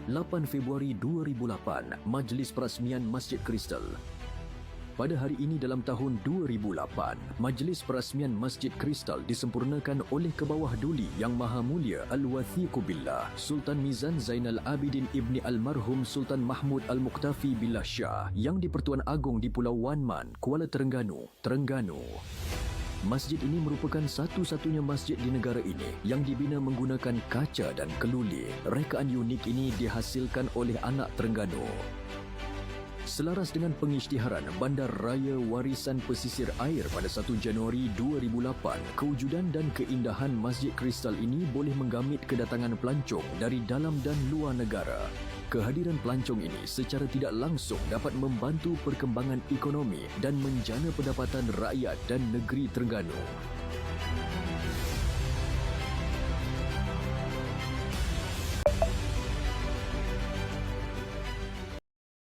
8 Februari 2008, Majlis Perasmian Masjid Kristal. Pada hari ini dalam tahun 2008, Majlis Perasmian Masjid Kristal disempurnakan oleh Kebawah Duli Yang Maha Mulia Al-Wathiqu Billah Sultan Mizan Zainal Abidin Ibni Almarhum Sultan Mahmud Al-Muqtafi Billah Shah yang di-Pertuan Agong di Pulau Wan Man, Kuala Terengganu, Terengganu. Masjid ini merupakan satu-satunya masjid di negara ini yang dibina menggunakan kaca dan keluli. Rekaan unik ini dihasilkan oleh anak Terengganu. Selaras dengan pengisytiharan Bandar Raya Warisan Pesisir Air pada 1 Januari 2008, kewujudan dan keindahan Masjid Kristal ini boleh menggamit kedatangan pelancong dari dalam dan luar negara. Kehadiran pelancong ini secara tidak langsung dapat membantu perkembangan ekonomi dan menjana pendapatan rakyat dan negeri Terengganu.